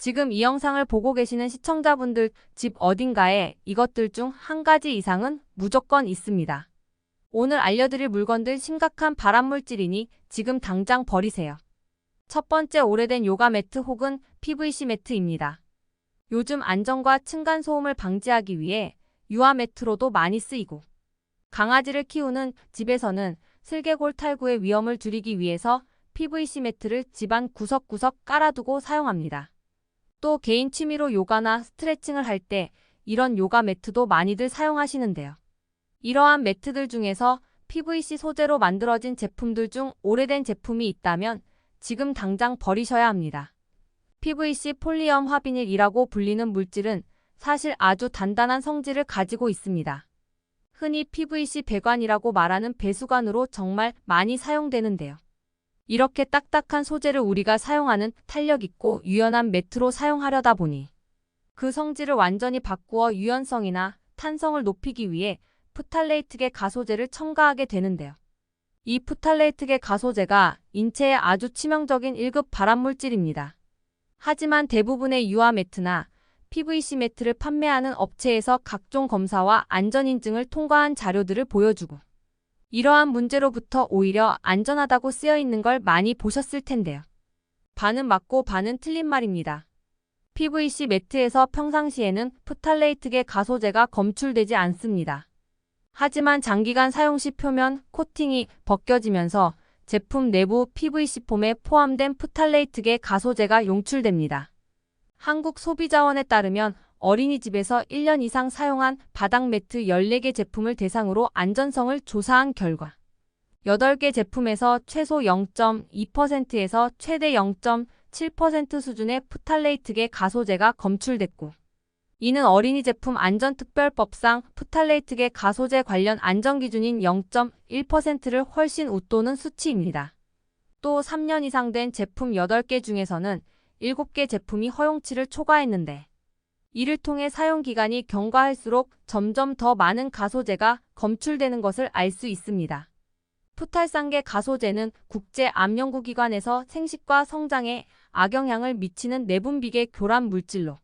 지금 이 영상을 보고 계시는 시청자분들 집 어딘가에 이것들 중 한 가지 이상은 무조건 있습니다. 오늘 알려드릴 물건들 심각한 발암물질이니 지금 당장 버리세요. 첫 번째, 오래된 요가 매트 혹은 PVC 매트입니다. 요즘 안전과 층간소음을 방지하기 위해 유화 매트로도 많이 쓰이고, 강아지를 키우는 집에서는 슬개골 탈구의 위험을 줄이기 위해서 PVC 매트를 집안 구석구석 깔아두고 사용합니다. 또 개인 취미로 요가나 스트레칭을 할 때 이런 요가 매트도 많이들 사용하시는데요. 이러한 매트들 중에서 PVC 소재로 만들어진 제품들 중 오래된 제품이 있다면 지금 당장 버리셔야 합니다. PVC 폴리엄화비닐이라고 불리는 물질은 사실 아주 단단한 성질을 가지고 있습니다. 흔히 PVC 배관이라고 말하는 배수관으로 정말 많이 사용되는데요. 이렇게 딱딱한 소재를 우리가 사용하는 탄력 있고 유연한 매트로 사용하려다 보니 그 성질을 완전히 바꾸어 유연성이나 탄성을 높이기 위해 프탈레이트계 가소제를 첨가하게 되는데요. 이 프탈레이트계 가소제가 인체에 아주 치명적인 1급 발암물질입니다. 하지만 대부분의 유화 매트나 PVC 매트를 판매하는 업체에서 각종 검사와 안전인증을 통과한 자료들을 보여주고 이러한 문제로부터 오히려 안전하다고 쓰여 있는 걸 많이 보셨을 텐데요. 반은 맞고 반은 틀린 말입니다. PVC 매트에서 평상시에는 프탈레이트계 가소제가 검출되지 않습니다. 하지만 장기간 사용 시 표면 코팅이 벗겨지면서 제품 내부 PVC 폼에 포함된 프탈레이트계 가소제가 용출됩니다. 한국소비자원에 따르면 어린이집에서 1년 이상 사용한 바닥 매트 14개 제품을 대상으로 안전성을 조사한 결과 8개 제품에서 최소 0.2%에서 최대 0.7% 수준의 프탈레이트계 가소제가 검출됐고, 이는 어린이 제품 안전특별법상 프탈레이트계 가소제 관련 안전기준인 0.1%를 훨씬 웃도는 수치입니다. 또 3년 이상 된 제품 8개 중에서는 7개 제품이 허용치를 초과했는데, 이를 통해 사용기간이 경과할수록 점점 더 많은 가소제가 검출되는 것을 알 수 있습니다. 프탈산계 가소제는 국제암연구기관에서 생식과 성장에 악영향을 미치는 내분비계 교란 물질로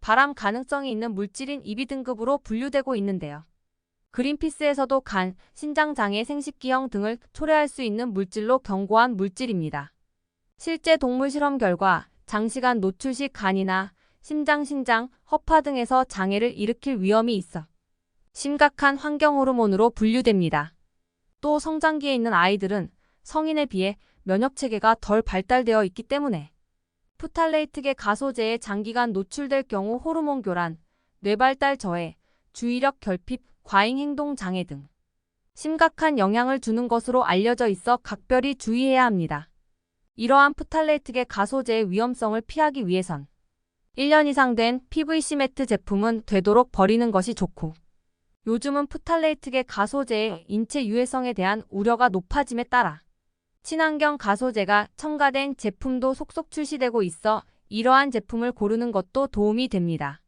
발암 가능성이 있는 물질인 2B 등급으로 분류되고 있는데요. 그린피스에서도 간, 신장장애, 생식기형 등을 초래할 수 있는 물질로 경고한 물질입니다. 실제 동물 실험 결과 장시간 노출 시 간이나 심장, 신장, 허파 등에서 장애를 일으킬 위험이 있어 심각한 환경호르몬으로 분류됩니다. 또 성장기에 있는 아이들은 성인에 비해 면역체계가 덜 발달되어 있기 때문에 프탈레이트계 가소제에 장기간 노출될 경우 호르몬 교란, 뇌발달 저해, 주의력 결핍, 과잉 행동 장애 등 심각한 영향을 주는 것으로 알려져 있어 각별히 주의해야 합니다. 이러한 프탈레이트계 가소제의 위험성을 피하기 위해선 1년 이상 된 PVC 매트 제품은 되도록 버리는 것이 좋고, 요즘은 프탈레이트계 가소제의 인체 유해성에 대한 우려가 높아짐에 따라 친환경 가소제가 첨가된 제품도 속속 출시되고 있어 이러한 제품을 고르는 것도 도움이 됩니다.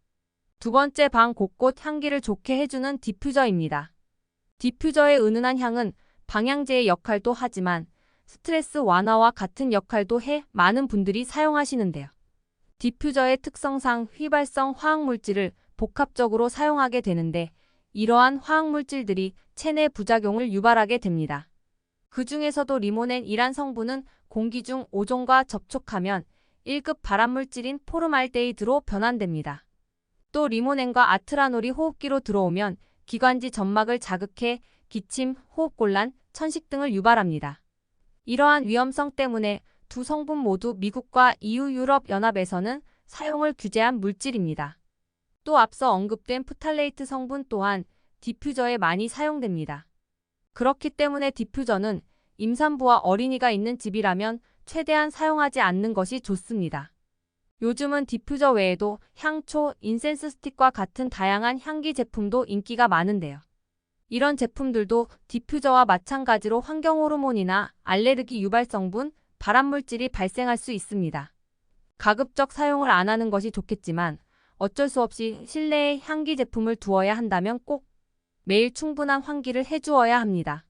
두 번째, 방 곳곳 향기를 좋게 해주는 디퓨저입니다. 디퓨저의 은은한 향은 방향제의 역할도 하지만 스트레스 완화와 같은 역할도 해 많은 분들이 사용하시는데요. 디퓨저의 특성상 휘발성 화학물질을 복합적으로 사용하게 되는데 이러한 화학물질들이 체내 부작용을 유발하게 됩니다. 그 중에서도 리모넨이란 성분은 공기 중 오존과 접촉하면 1급 발암물질인 포름알데히드로 변환됩니다. 또 리모넨과 아트라놀이 호흡기로 들어오면 기관지 점막을 자극해 기침, 호흡곤란, 천식 등을 유발합니다. 이러한 위험성 때문에 두 성분 모두 미국과 EU 유럽연합에서는 사용을 규제한 물질입니다. 또 앞서 언급된 프탈레이트 성분 또한 디퓨저에 많이 사용됩니다. 그렇기 때문에 디퓨저는 임산부와 어린이가 있는 집이라면 최대한 사용하지 않는 것이 좋습니다. 요즘은 디퓨저 외에도 향초, 인센스 스틱과 같은 다양한 향기 제품도 인기가 많은데요. 이런 제품들도 디퓨저와 마찬가지로 환경호르몬이나 알레르기 유발 성분, 발암물질이 발생할 수 있습니다. 가급적 사용을 안 하는 것이 좋겠지만 어쩔 수 없이 실내에 향기 제품을 두어야 한다면 꼭 매일 충분한 환기를 해주어야 합니다.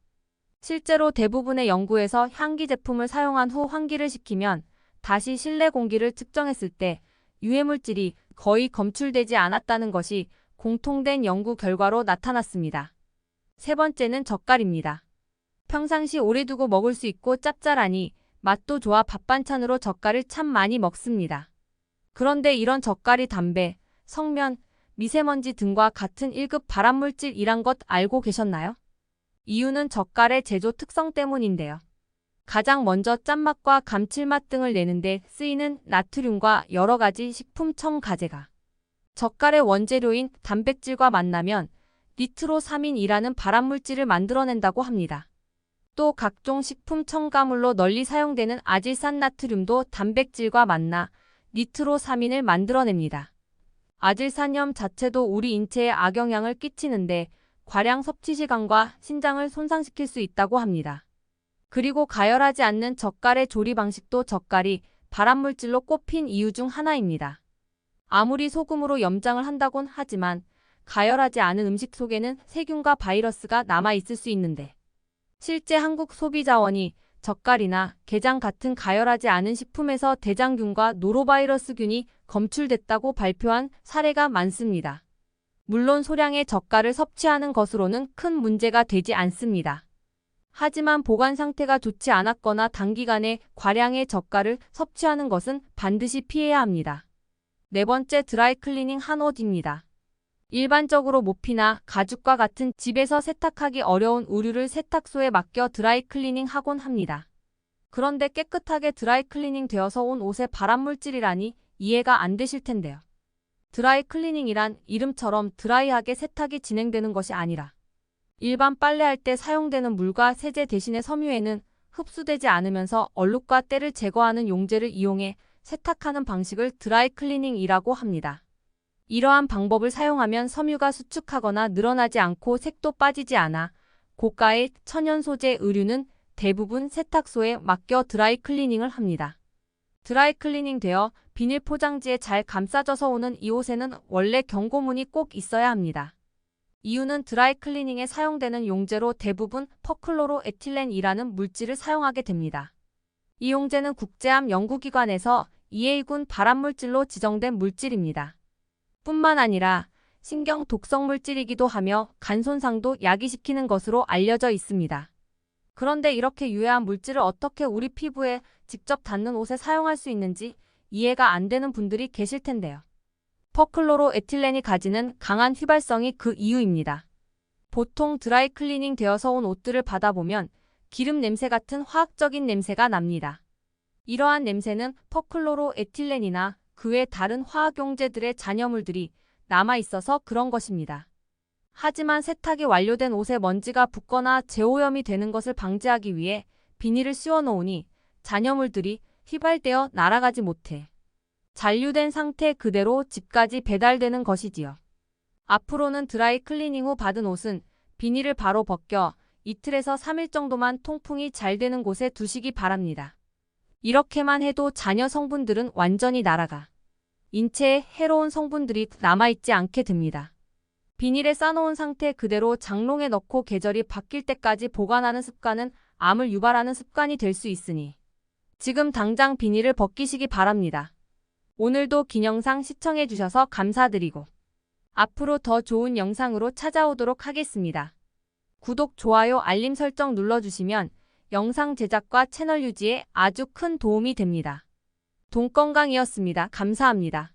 실제로 대부분의 연구에서 향기 제품을 사용한 후 환기를 시키면 다시 실내 공기를 측정했을 때 유해물질이 거의 검출되지 않았다는 것이 공통된 연구 결과로 나타났습니다. 세 번째는 젓갈입니다. 평상시 오래 두고 먹을 수 있고 짭짤하니 맛도 좋아 밥반찬으로 젓갈을 참 많이 먹습니다. 그런데 이런 젓갈이 담배, 성면, 미세먼지 등과 같은 1급 발암물질이란 것 알고 계셨나요? 이유는 젓갈의 제조 특성 때문인데요. 가장 먼저 짠맛과 감칠맛 등을 내는데 쓰이는 나트륨과 여러 가지 식품 첨가제가 젓갈의 원재료인 단백질과 만나면 니트로사민이라는 발암물질을 만들어낸다고 합니다. 또 각종 식품 첨가물로 널리 사용되는 아질산나트륨도 단백질과 만나 니트로사민을 만들어냅니다. 아질산염 자체도 우리 인체에 악영향을 끼치는데 과량 섭취 시 간과 신장을 손상시킬 수 있다고 합니다. 그리고 가열하지 않는 젓갈의 조리 방식도 젓갈이 발암물질로 꼽힌 이유 중 하나입니다. 아무리 소금으로 염장을 한다곤 하지만 가열하지 않은 음식 속에는 세균과 바이러스가 남아있을 수 있는데 실제 한국 소비자원이 젓갈이나 게장 같은 가열하지 않은 식품에서 대장균과 노로바이러스균이 검출됐다고 발표한 사례가 많습니다. 물론 소량의 젓갈을 섭취하는 것으로는 큰 문제가 되지 않습니다. 하지만 보관 상태가 좋지 않았거나 단기간에 과량의 젓갈을 섭취하는 것은 반드시 피해야 합니다. 네 번째, 드라이클리닝 한 옷입니다. 일반적으로 모피나 가죽과 같은 집에서 세탁하기 어려운 의류를 세탁소에 맡겨 드라이클리닝 하곤 합니다. 그런데 깨끗하게 드라이클리닝 되어서 온 옷에 발암물질이라니 이해가 안 되실 텐데요. 드라이클리닝이란 이름처럼 드라이하게 세탁이 진행되는 것이 아니라 일반 빨래할 때 사용되는 물과 세제 대신에 섬유에는 흡수되지 않으면서 얼룩과 때를 제거하는 용제를 이용해 세탁하는 방식을 드라이클리닝이라고 합니다. 이러한 방법을 사용하면 섬유가 수축하거나 늘어나지 않고 색도 빠지지 않아 고가의 천연 소재 의류는 대부분 세탁소에 맡겨 드라이클리닝을 합니다. 드라이클리닝 되어 비닐 포장지에 잘 감싸져서 오는 이 옷에는 원래 경고문이 꼭 있어야 합니다. 이유는 드라이클리닝에 사용되는 용제로 대부분 퍼클로로에틸렌이라는 물질을 사용하게 됩니다. 이 용제는 국제암 연구기관에서 EA군 발암물질로 지정된 물질입니다. 뿐만 아니라 신경 독성 물질이기도 하며 간 손상도 야기시키는 것으로 알려져 있습니다. 그런데 이렇게 유해한 물질을 어떻게 우리 피부에 직접 닿는 옷에 사용할 수 있는지 이해가 안 되는 분들이 계실 텐데요. 퍼클로로에틸렌이 가지는 강한 휘발성이 그 이유입니다. 보통 드라이클리닝 되어서 온 옷들을 받아보면 기름 냄새 같은 화학적인 냄새가 납니다. 이러한 냄새는 퍼클로로에틸렌이나 그 외 다른 화학용제들의 잔여물들이 남아있어서 그런 것입니다. 하지만 세탁이 완료된 옷에 먼지가 붙거나 재오염이 되는 것을 방지하기 위해 비닐을 씌워놓으니 잔여물들이 휘발되어 날아가지 못해 잔류된 상태 그대로 집까지 배달되는 것이지요. 앞으로는 드라이 클리닝 후 받은 옷은 비닐을 바로 벗겨 이틀에서 3일 정도만 통풍이 잘 되는 곳에 두시기 바랍니다. 이렇게만 해도 잔여 성분들은 완전히 날아가 인체에 해로운 성분들이 남아있지 않게 됩니다. 비닐에 싸놓은 상태 그대로 장롱에 넣고 계절이 바뀔 때까지 보관하는 습관은 암을 유발하는 습관이 될 수 있으니 지금 당장 비닐을 벗기시기 바랍니다. 오늘도 긴 영상 시청해주셔서 감사드리고 앞으로 더 좋은 영상으로 찾아오도록 하겠습니다. 구독, 좋아요, 알림 설정 눌러주시면 영상 제작과 채널 유지에 아주 큰 도움이 됩니다. 돈건강이었습니다. 감사합니다.